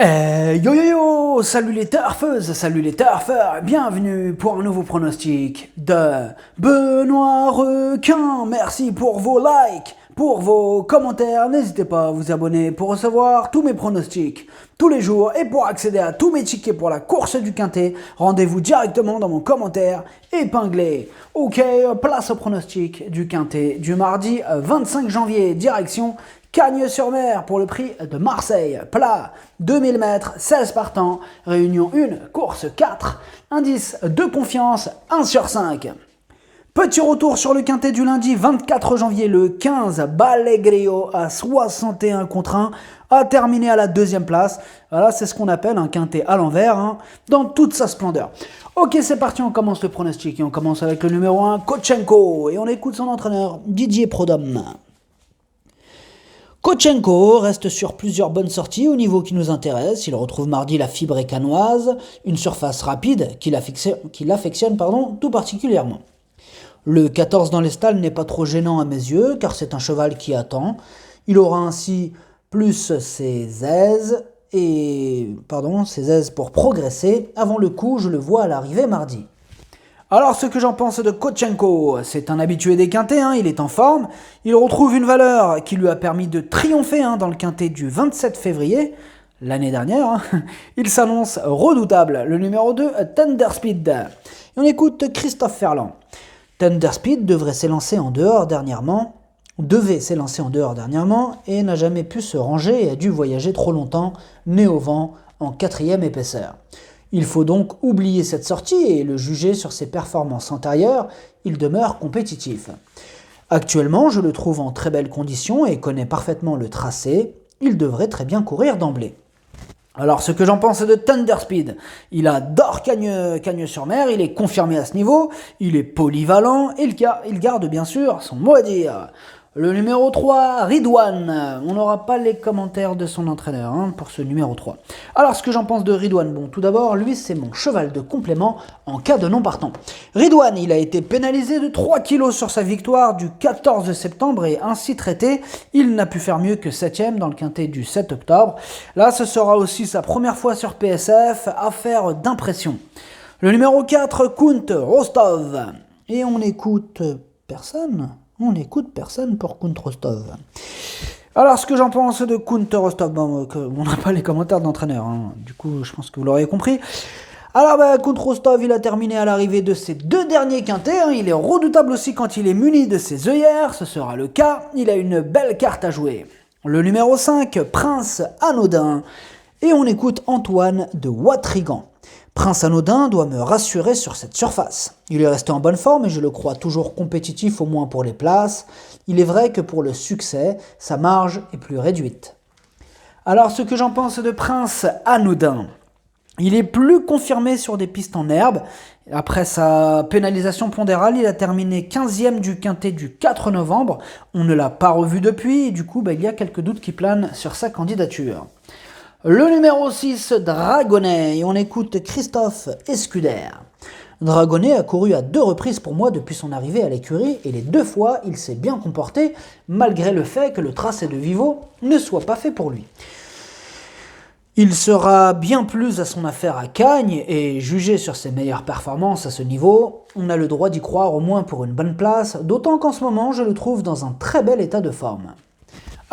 Yo yo yo, salut les turfeuses, salut les turfeurs, bienvenue pour un nouveau pronostic de Benoît Requin. Merci pour vos likes, pour vos commentaires, n'hésitez pas à vous abonner pour recevoir tous mes pronostics tous les jours et pour accéder à tous mes tickets pour la course du Quintet, rendez-vous directement dans mon commentaire épinglé. Ok, place au pronostic du Quintet du mardi 25 janvier, direction Cagnes-sur-Mer pour le prix de Marseille, plat 2000 mètres, 16 partants, réunion 1, course 4, indice de confiance 1 sur 5. Petit retour sur le Quintet du lundi 24 janvier, le 15, Balegrio à 61 contre 1, a terminé à la deuxième place. Voilà, c'est ce qu'on appelle un Quintet à l'envers, dans toute sa splendeur. Ok, c'est parti, on commence le pronostic et on commence avec le numéro 1, Kotchenko, et on écoute son entraîneur, Didier Prodhomme. Kotchenko reste sur plusieurs bonnes sorties au niveau qui nous intéresse. Il retrouve mardi la fibre écanoise, une surface rapide qu'il affectionne tout particulièrement. Le 14 dans les stalles n'est pas trop gênant à mes yeux car c'est un cheval qui attend. Il aura ainsi plus ses aises pour progresser. Avant le coup, je le vois à l'arrivée mardi. Alors, ce que j'en pense de Kotchenko, c'est un habitué des quintets, il est en forme, il retrouve une valeur qui lui a permis de triompher dans le quintet du 27 février, l'année dernière. Il s'annonce redoutable, le numéro 2, Tender Speed. Et on écoute Christophe Ferland. Tender Speed devait s'élancer en dehors dernièrement et n'a jamais pu se ranger et a dû voyager trop longtemps, nez au vent, en 4e épaisseur. Il faut donc oublier cette sortie et le juger sur ses performances antérieures, il demeure compétitif. Actuellement, je le trouve en très belles conditions et connaît parfaitement le tracé, il devrait très bien courir d'emblée. Alors, ce que j'en pense de Thunder Speed, il adore Cagnes-sur-Mer, il est confirmé à ce niveau, il est polyvalent et il garde bien sûr son mot à dire. Le numéro 3, Ridwan. On n'aura pas les commentaires de son entraîneur pour ce numéro 3. Alors, ce que j'en pense de Ridwan, bon, tout d'abord, lui, c'est mon cheval de complément en cas de non partant. Ridwan, il a été pénalisé de 3 kilos sur sa victoire du 14 septembre et ainsi traité, il n'a pu faire mieux que 7ème dans le quintet du 7 octobre. Là, ce sera aussi sa première fois sur PSF, affaire d'impression. Le numéro 4, Kunt Rostov. Et on écoute personne pour Kunt Rostov. Alors, ce que j'en pense de Kunt Rostov, on n'a pas les commentaires d'entraîneur, du coup, je pense que vous l'aurez compris. Alors, Kunt Rostov, il a terminé à l'arrivée de ses 2 derniers quintets, il est redoutable aussi quand il est muni de ses œillères, ce sera le cas, il a une belle carte à jouer. Le numéro 5, Prince Anodin, et on écoute Antoine de Watrigan. Prince Anodin doit me rassurer sur cette surface. Il est resté en bonne forme et je le crois toujours compétitif au moins pour les places. Il est vrai que pour le succès, sa marge est plus réduite. Alors ce que j'en pense de Prince Anodin, il est plus confirmé sur des pistes en herbe. Après sa pénalisation pondérale, il a terminé 15e du quintet du 4 novembre. On ne l'a pas revu depuis et du coup il y a quelques doutes qui planent sur sa candidature. Le numéro 6, Dragonnet, et on écoute Christophe Escuder. Dragonnet a couru à 2 reprises pour moi depuis son arrivée à l'écurie et les 2 fois il s'est bien comporté malgré le fait que le tracé de Vivo ne soit pas fait pour lui. Il sera bien plus à son affaire à Cagnes et jugé sur ses meilleures performances à ce niveau, on a le droit d'y croire au moins pour une bonne place, d'autant qu'en ce moment je le trouve dans un très bel état de forme.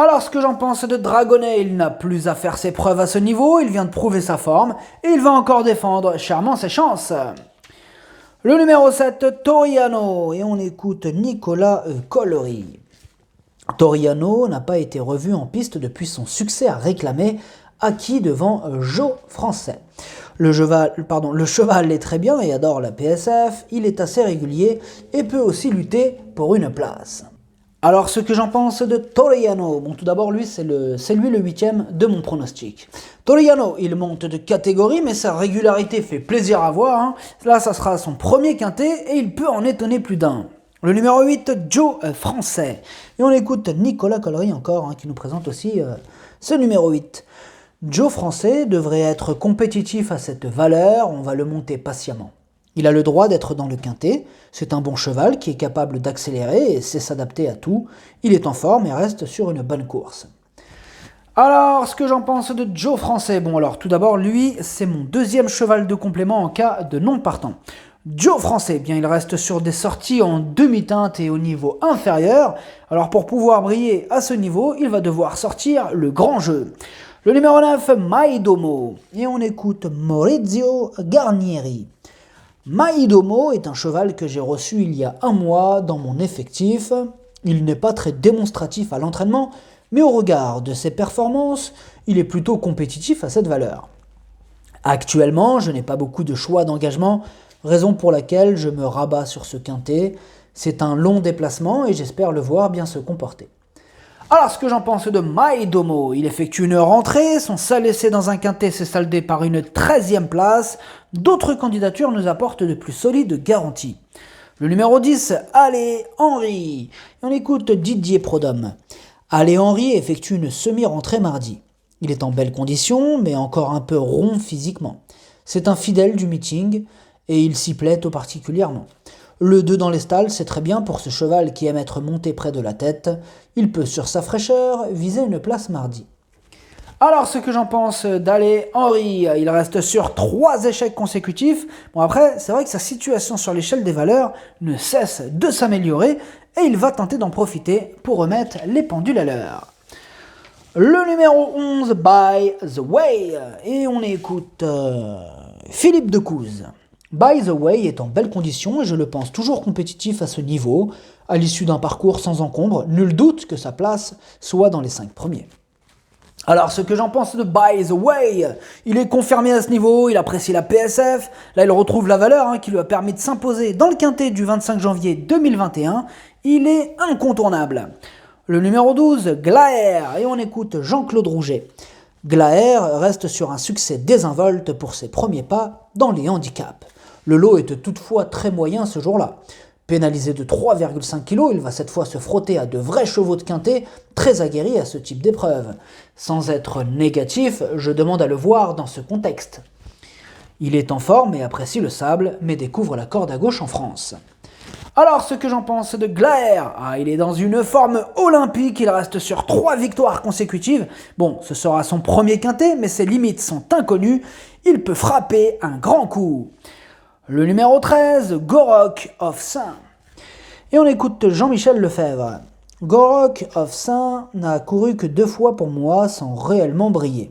Alors, ce que j'en pense de Dragonnet, il n'a plus à faire ses preuves à ce niveau, il vient de prouver sa forme, et il va encore défendre chèrement ses chances. Le numéro 7, Toriano, et on écoute Nicolas Collery. Toriano n'a pas été revu en piste depuis son succès à réclamer, acquis devant Joe Français. Le cheval est très bien et adore la PSF, il est assez régulier et peut aussi lutter pour une place. Alors, ce que j'en pense de Toriano, tout d'abord, lui, c'est lui le 8ème de mon pronostic. Toriano, il monte de catégorie, mais sa régularité fait plaisir à voir. Là, ça sera son premier quintet et il peut en étonner plus d'un. Le numéro 8, Joe Français. Et on écoute Nicolas Collery encore, qui nous présente aussi ce numéro 8. Joe Français devrait être compétitif à cette valeur, on va le monter patiemment. Il a le droit d'être dans le quintet, c'est un bon cheval qui est capable d'accélérer et sait s'adapter à tout. Il est en forme et reste sur une bonne course. Alors, ce que j'en pense de Joe Français. Bon, alors, tout d'abord, lui, c'est mon deuxième cheval de complément en cas de non partant. Joe Français, bien, il reste sur des sorties en demi-teinte et au niveau inférieur. Alors, pour pouvoir briller à ce niveau, il va devoir sortir le grand jeu. Le numéro 9, Maidomo. Et on écoute Maurizio Garnieri. Maidomo est un cheval que j'ai reçu il y a un mois dans mon effectif. Il n'est pas très démonstratif à l'entraînement, mais au regard de ses performances, il est plutôt compétitif à cette valeur. Actuellement, je n'ai pas beaucoup de choix d'engagement, raison pour laquelle je me rabats sur ce quintet. C'est un long déplacement et j'espère le voir bien se comporter. Alors, ce que j'en pense de Maidomo, il effectue une rentrée, son seul essai dans un quintet s'est soldé par une 13e place. D'autres candidatures nous apportent de plus solides garanties. Le numéro 10, Allez Henry. Et on écoute Didier Prodhomme. Allez Henry effectue une semi-rentrée mardi. Il est en belle condition, mais encore un peu rond physiquement. C'est un fidèle du meeting et il s'y plaît tout particulièrement. Le 2 dans les stalles, c'est très bien pour ce cheval qui aime être monté près de la tête. Il peut, sur sa fraîcheur, viser une place mardi. Alors, ce que j'en pense d'Allez Henry, il reste sur 3 échecs consécutifs. Bon, après, c'est vrai que sa situation sur l'échelle des valeurs ne cesse de s'améliorer et il va tenter d'en profiter pour remettre les pendules à l'heure. Le numéro 11, By the Way, et on écoute Philippe Decouze. By the Way est en belle condition et je le pense toujours compétitif à ce niveau. À l'issue d'un parcours sans encombre, nul doute que sa place soit dans les 5 premiers. Alors, ce que j'en pense de By the Way, il est confirmé à ce niveau, il apprécie la PSF, là il retrouve la valeur qui lui a permis de s'imposer dans le quintet du 25 janvier 2021, il est incontournable. Le numéro 12, Glaer, et on écoute Jean-Claude Rouget. Glaer reste sur un succès désinvolte pour ses premiers pas dans les handicaps. Le lot est toutefois très moyen ce jour-là. Pénalisé de 3,5 kg, il va cette fois se frotter à de vrais chevaux de quintet très aguerris à ce type d'épreuve. Sans être négatif, je demande à le voir dans ce contexte. Il est en forme et apprécie le sable, mais découvre la corde à gauche en France. Alors, ce que j'en pense de Glaer, il est dans une forme olympique, il reste sur 3 victoires consécutives. Bon, ce sera son premier quintet, mais ses limites sont inconnues, il peut frapper un grand coup. Le numéro 13, Gorock of Saint. Et on écoute Jean-Michel Lefebvre. Gorock of Saint n'a couru que 2 fois pour moi sans réellement briller.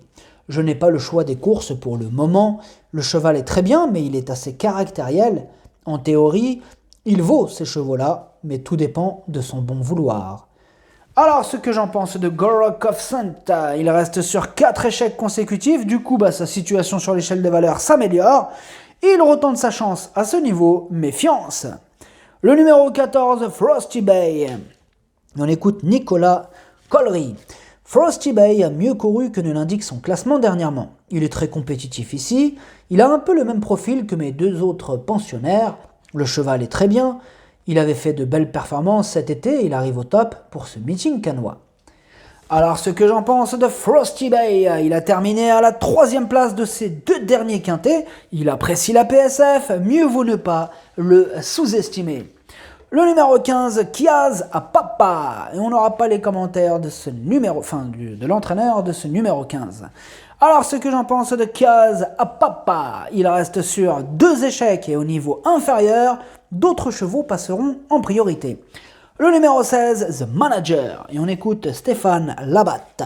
Je n'ai pas le choix des courses pour le moment. Le cheval est très bien, mais il est assez caractériel. En théorie, il vaut ces chevaux-là, mais tout dépend de son bon vouloir. Alors, ce que j'en pense de Gorock of Saint, il reste sur 4 échecs consécutifs. Du coup, sa situation sur l'échelle des valeurs s'améliore. Il retente sa chance à ce niveau, méfiance. Le numéro 14, Frosty Bay. On écoute Nicolas Collery. Frosty Bay a mieux couru que ne l'indique son classement dernièrement. Il est très compétitif ici. Il a un peu le même profil que mes 2 autres pensionnaires. Le cheval est très bien. Il avait fait de belles performances cet été et il arrive au top pour ce meeting cannois. Alors, ce que j'en pense de Frosty Bay, il a terminé à la 3e place de ses 2 derniers quintets. Il apprécie la PSF, mieux vaut ne pas le sous-estimer. Le numéro 15, Kiaz à Papa. Et on n'aura pas les commentaires de ce numéro, de l'entraîneur de ce numéro 15. Alors, ce que j'en pense de Kiaz à Papa, il reste sur 2 échecs et au niveau inférieur, d'autres chevaux passeront en priorité. Le numéro 16, The Manager, et on écoute Stéphane Labatte.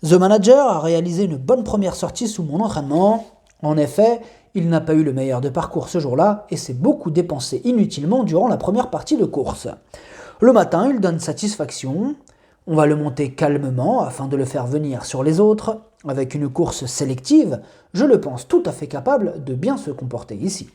The Manager a réalisé une bonne première sortie sous mon entraînement. En effet, il n'a pas eu le meilleur de parcours ce jour-là et s'est beaucoup dépensé inutilement durant la première partie de course. Le matin, il donne satisfaction. On va le monter calmement afin de le faire venir sur les autres. Avec une course sélective, je le pense tout à fait capable de bien se comporter ici.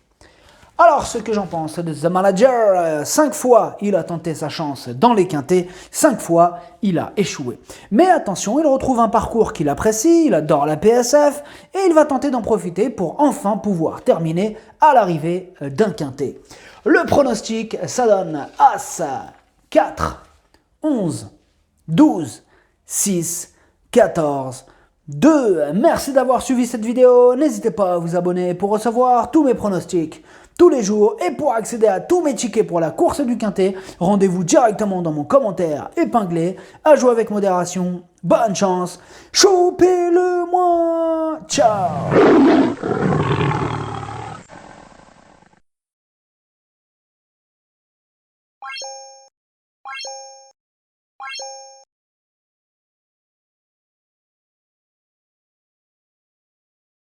Alors, ce que j'en pense de The Manager, 5 fois il a tenté sa chance dans les quintets, 5 fois il a échoué. Mais attention, il retrouve un parcours qu'il apprécie, il adore la PSF et il va tenter d'en profiter pour enfin pouvoir terminer à l'arrivée d'un quintet. Le pronostic, ça donne As, 4, 11, 12, 6, 14, 2. Merci d'avoir suivi cette vidéo, n'hésitez pas à vous abonner pour recevoir tous mes pronostics. tous les jours. Et pour accéder à tous mes tickets pour la course du Quintet, rendez-vous directement dans mon commentaire épinglé. À jouer avec modération. Bonne chance. Chopez-le-moi. Ciao.